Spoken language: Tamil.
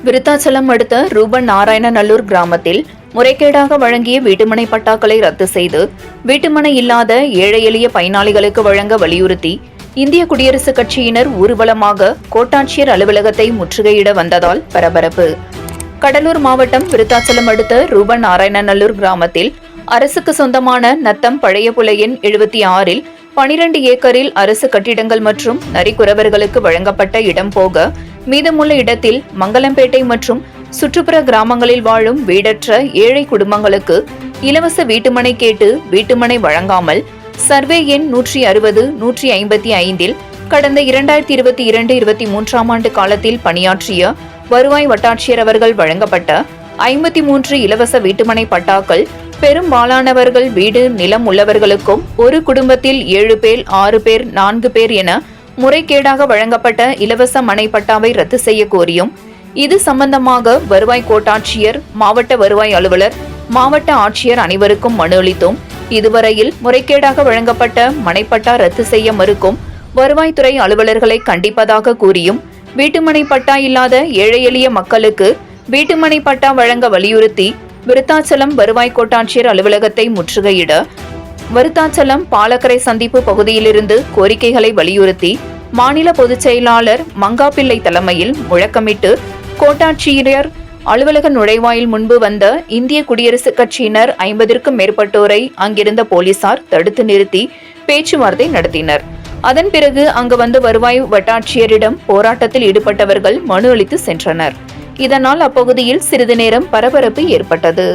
விருத்தாச்சலம் அடுத்த ரூபன் நாராயணநல்லூர் கிராமத்தில் முறைகேடாக வழங்கிய வீட்டுமனை பட்டாக்களை ரத்து செய்து வீட்டுமனை இல்லாத ஏழை எளிய பயனாளிகளுக்கு வழங்க வலியுறுத்தி இந்திய குடியரசுக் கட்சியினர் ஊர்வலமாக கோட்டாட்சியர் அலுவலகத்தை முற்றுகையிட வந்ததால் பரபரப்பு. கடலூர் மாவட்டம் விருத்தாச்சலம் அடுத்த ரூபன் நாராயணநல்லூர் கிராமத்தில் அரசுக்கு சொந்தமான நத்தம் பழைய புலையின் 76 12 ஏக்கரில் அரசு கட்டிடங்கள் மற்றும் நரிக்குறவர்களுக்கு வழங்கப்பட்ட இடம் போக மீதமுள்ள இடத்தில் மங்கலம்பேட்டை மற்றும் சுற்றுப்புற கிராமங்களில் வாழும் வீடற்ற ஏழை குடும்பங்களுக்கு இலவச வீட்டுமனை கேட்டு வீட்டுமனை வழங்காமல் சர்வே எண் 160 155 கடந்த 2022-23 ஆண்டு காலத்தில் பணியாற்றிய வருவாய் வட்டாட்சியர் அவர்கள் வழங்கப்பட்ட 53 இலவச வீட்டுமனை பட்டாக்கள் பெரும்பாலானவர்கள் வீடு நிலம் உள்ளவர்களுக்கும் ஒரு குடும்பத்தில் 7 பேர் 6 பேர் 4 பேர் என முறைகேடாக வழங்கப்பட்ட இலவச மனை பட்டாவை ரத்து செய்ய கோரியும் இது சம்பந்தமாக வருவாய் கோட்டாட்சியர் மாவட்ட வருவாய் அலுவலர் மாவட்ட ஆட்சியர் அனைவருக்கும் மனு அளித்தோம். இதுவரையில் முறைகேடாக வழங்கப்பட்ட மனைப்பட்டா ரத்து செய்ய மறுக்கும் வருவாய்த்துறை அலுவலர்களை கண்டிப்பதாக கூறியும் வீட்டுமனை பட்டா இல்லாத ஏழை எளிய மக்களுக்கு வீட்டுமனை பட்டா வழங்க வலியுறுத்தி விருத்தாச்சலம் வருவாய் கோட்டாட்சியர் அலுவலகத்தை முற்றுகையிட விருத்தாச்சலம் பாலக்கரை சந்திப்பு பகுதியிலிருந்து கோரிக்கைகளை வலியுறுத்தி மாநில பொதுச் செயலாளர் மங்காப்பிள்ளை தலைமையில் முழக்கமிட்டு கோட்டாட்சியர் அலுவலக நுழைவாயில் முன்பு வந்த இந்திய குடியரசுக் கட்சியினர் 50க்கும் மேற்பட்டோரை அங்கிருந்த போலீசார் தடுத்து நிறுத்தி பேச்சுவார்த்தை நடத்தினர். அதன் பிறகு அங்கு வந்து வருவாய் வட்டாட்சியரிடம் போராட்டத்தில் ஈடுபட்டவர்கள் மனு அளித்து சென்றனர். இதனால் அப்பகுதியில் சிறிது நேரம் பரபரப்பு ஏற்பட்டது.